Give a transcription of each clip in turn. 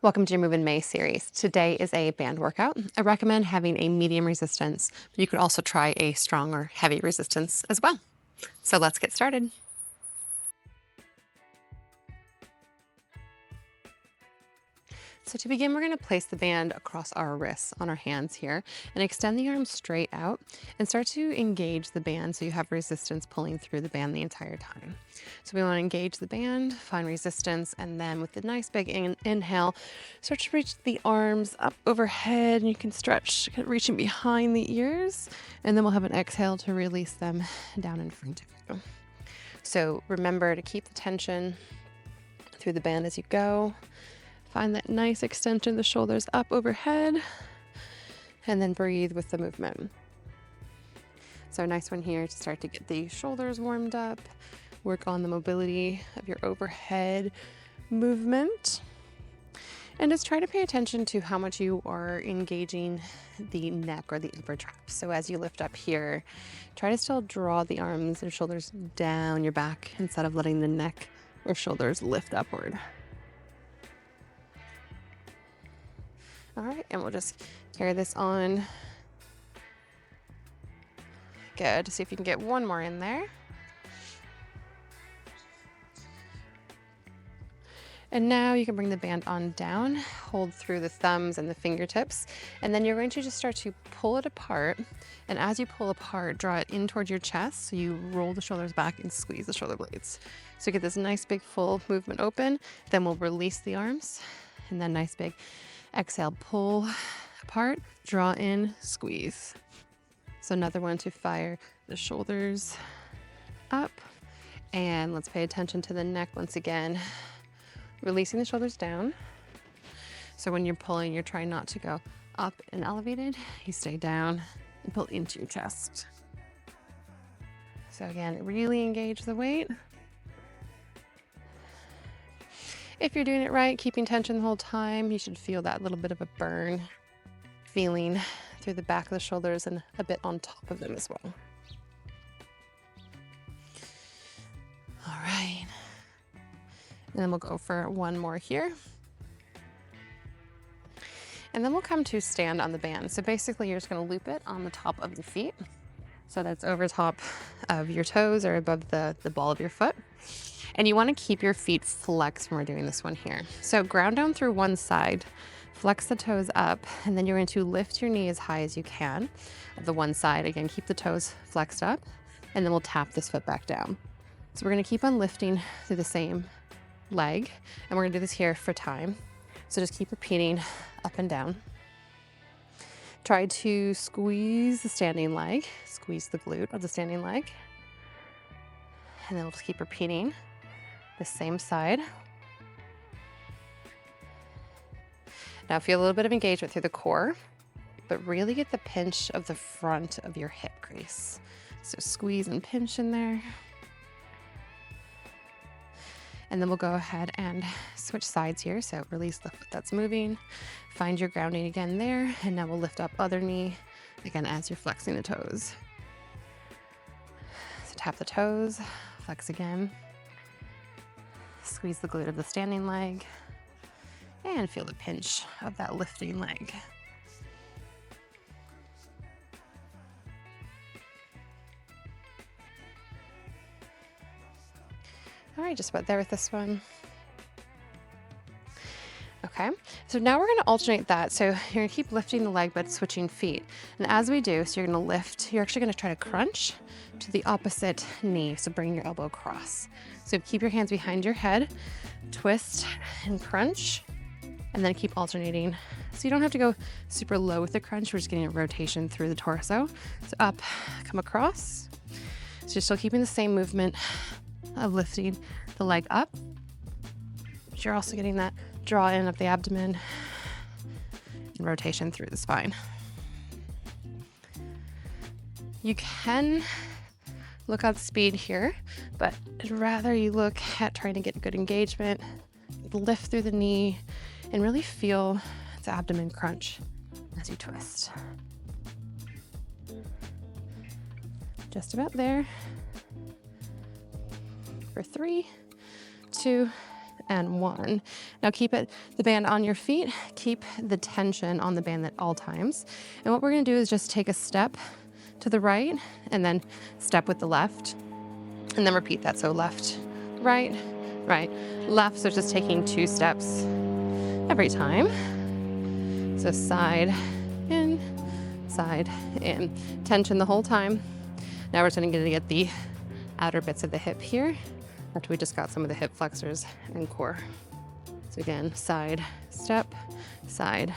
Welcome to your Move in May series. Today is a band workout. I recommend having a medium resistance, but you could also try a strong or heavy resistance as well. So let's get started. So to begin, we're going to place the band across our wrists on our hands here and extend the arms straight out and start to engage the band so you have resistance pulling through the band the entire time. So we want to engage the band, find resistance, and then with a nice big inhale, start to reach the arms up overhead, and you can stretch, reaching behind the ears, and then we'll have an exhale to release them down in front of you. So remember to keep the tension through the band as you go. Find that nice extension of the shoulders up overhead, and then breathe with the movement. So a nice one here to start to get the shoulders warmed up, work on the mobility of your overhead movement, and just try to pay attention to how much you are engaging the neck or the upper trap. So as you lift up here, try to still draw the arms and shoulders down your back instead of letting the neck or shoulders lift upward. All right, and we'll just carry this on. Good. See if you can get one more in there. And now you can bring the band on down, hold through the thumbs and the fingertips, and then you're going to just start to pull it apart. And as you pull apart, draw it in towards your chest, so you roll the shoulders back and squeeze the shoulder blades. So get this nice big full movement open, then we'll release the arms, and then nice big exhale, pull apart, draw in, squeeze. So another one to fire the shoulders up. And let's pay attention to the neck once again. Releasing the shoulders down. So when you're pulling, you're trying not to go up and elevated. You stay down and pull into your chest. So again, really engage the weight. If you're doing it right, keeping tension the whole time, you should feel that little bit of a burn feeling through the back of the shoulders and a bit on top of them as well. All right. And then we'll go for one more here. And then we'll come to stand on the band. So basically you're just going to loop it on the top of the feet. So that's over top of your toes or above the ball of your foot. And you want to keep your feet flexed when we're doing this one here. So ground down through one side, flex the toes up, and then you're going to lift your knee as high as you can of the one side. Again, keep the toes flexed up, and then we'll tap this foot back down. So we're going to keep on lifting through the same leg, and we're going to do this here for time. So just keep repeating up and down. Try to squeeze the standing leg, squeeze the glute of the standing leg, and then we'll just keep repeating the same side. Now feel a little bit of engagement through the core, but really get the pinch of the front of your hip crease. So squeeze and pinch in there. And then we'll go ahead and switch sides here. So release the foot that's moving, find your grounding again there, and now we'll lift up other knee, again as you're flexing the toes. So tap the toes, flex again. Squeeze the glute of the standing leg and feel the pinch of that lifting leg. All right, just about there with this one. Okay, so now we're going to alternate that. So you're going to keep lifting the leg, but switching feet. And as we do, so you're going to lift, you're actually going to try to crunch to the opposite knee. So bring your elbow across. So keep your hands behind your head, twist and crunch, and then keep alternating. So you don't have to go super low with the crunch. We're just getting a rotation through the torso. So up, come across. So you're still keeping the same movement of lifting the leg up. But you're also getting that draw in of the abdomen and rotation through the spine. You can look at speed here, but I'd rather you look at trying to get good engagement, lift through the knee, and really feel the abdomen crunch as you twist. Just about there. For 3, 2, and 1. Now keep the band on your feet. Keep the tension on the band at all times. And what we're going to do is just take a step to the right and then step with the left and then repeat that. So left, right, right, left. So just taking 2 steps every time. So side in, side in. Tension the whole time. Now we're starting to get the outer bits of the hip here after we just got some of the hip flexors and core. So again, side, step, side.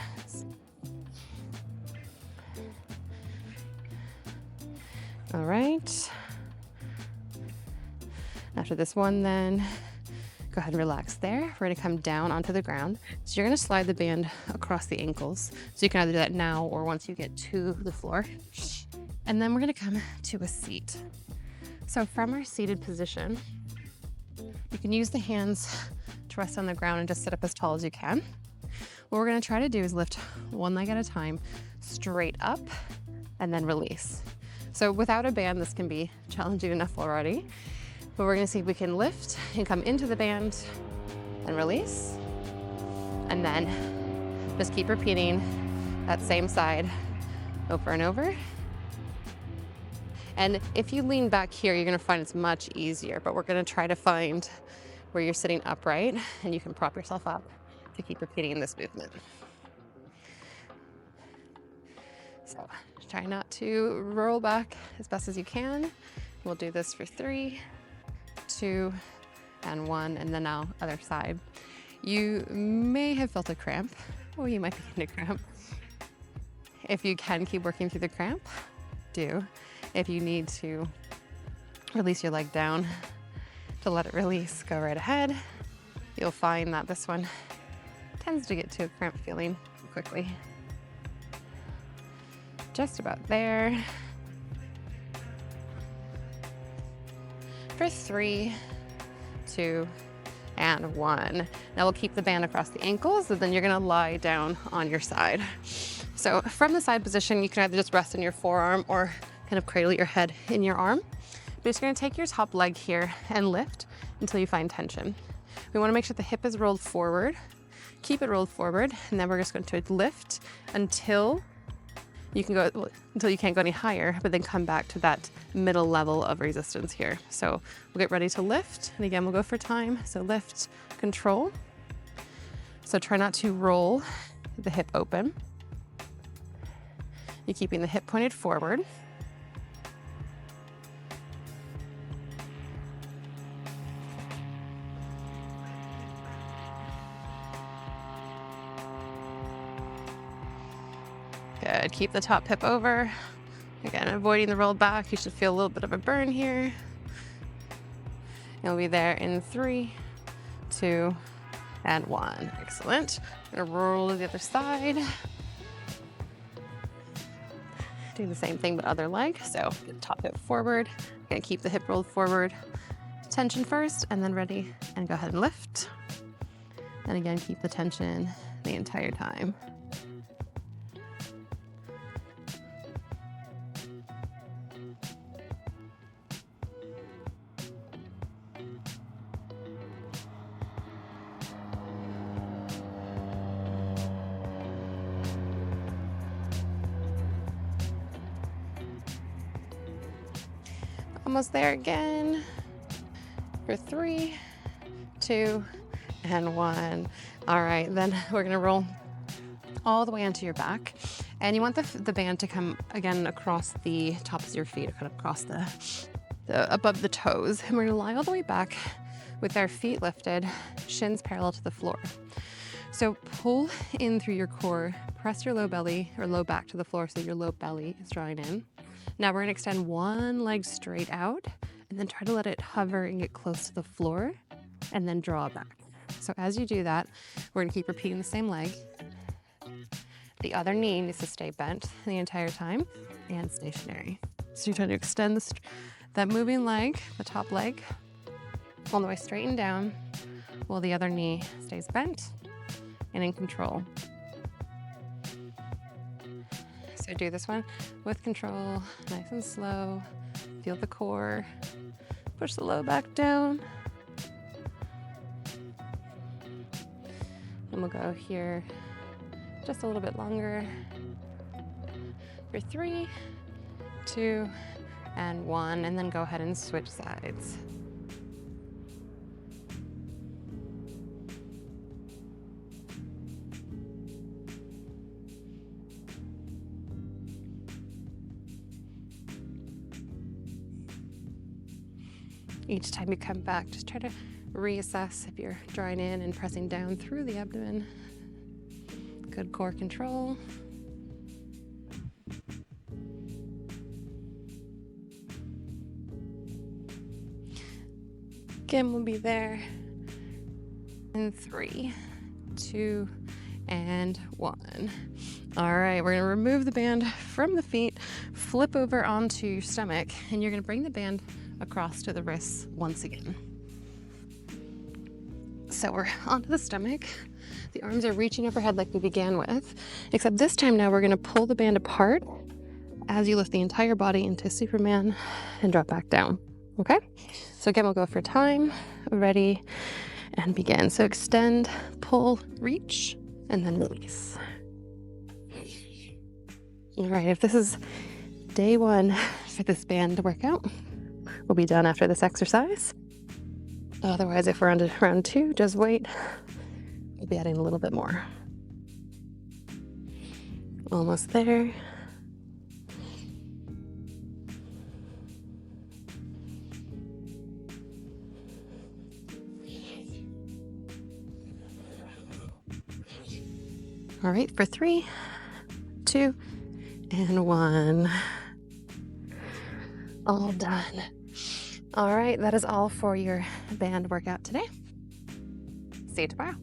All right. After this one, then go ahead and relax there. We're gonna come down onto the ground. So you're gonna slide the band across the ankles. So you can either do that now or once you get to the floor. And then we're gonna come to a seat. So from our seated position, you can use the hands to rest on the ground and just sit up as tall as you can. What we're gonna try to do is lift one leg at a time, straight up, and then release. So without a band, this can be challenging enough already. But we're gonna see if we can lift and come into the band and release. And then just keep repeating that same side over and over. And if you lean back here, you're gonna find it's much easier, but we're gonna try to find where you're sitting upright and you can prop yourself up to keep repeating this movement. So try not to roll back as best as you can. We'll do this for 3, 2, and 1, and then now other side. You may have felt a cramp, or you might be getting a cramp. If you can keep working through the cramp, do. If you need to release your leg down to let it release, go right ahead. You'll find that this one tends to get to a cramp feeling quickly. Just about there. For 3, 2, and 1. Now we'll keep the band across the ankles, and then you're gonna lie down on your side. So from the side position, you can either just rest in your forearm or kind of cradle your head in your arm. But you're gonna take your top leg here and lift until you find tension. We wanna make sure the hip is rolled forward. Keep it rolled forward, and then we're just going to lift until you can't go any higher, but then come back to that middle level of resistance here. So we'll get ready to lift, and again, we'll go for time. So lift, control. So try not to roll the hip open. You're keeping the hip pointed forward. Good, keep the top hip over. Again, avoiding the rolled back. You should feel a little bit of a burn here. You'll be there in 3, 2, and 1. Excellent. I'm gonna roll to the other side. Do the same thing but other leg. So get the top hip forward. Gonna keep the hip rolled forward. Tension first, and then ready, and go ahead and lift. And again, keep the tension the entire time. Almost there again. For 3, 2, and 1. All right, then we're gonna roll all the way onto your back. And you want the band to come again across the tops of your feet, kind of across the above the toes. And we're gonna lie all the way back with our feet lifted, shins parallel to the floor. So pull in through your core, press your low belly or low back to the floor so your low belly is drawing in. Now we're gonna extend one leg straight out and then try to let it hover and get close to the floor and then draw back. So as you do that, we're gonna keep repeating the same leg. The other knee needs to stay bent the entire time and stationary. So you're trying to extend that moving leg, the top leg, all the way straight and down while the other knee stays bent and in control. So do this one with control, nice and slow. Feel the core. Push the low back down. And we'll go here just a little bit longer for 3, 2, and 1, and then go ahead and switch sides. Each time you come back, just try to reassess if you're drawing in and pressing down through the abdomen. Good core control. Again, we'll be there in 3, 2, and 1. All right, we're gonna remove the band from the feet, flip over onto your stomach, and you're gonna bring the band across to the wrists once again. So we're onto the stomach. The arms are reaching overhead like we began with, except this time now we're gonna pull the band apart as you lift the entire body into Superman and drop back down, okay? So again, we'll go for time, ready, and begin. So extend, pull, reach, and then release. All right, if this is day 1 for this band workout, we'll be done after this exercise. Otherwise, if we're on to round 2, just wait. We'll be adding a little bit more. Almost there. All right, for 3, 2, and 1. All done. All right, that is all for your band workout today. See you tomorrow.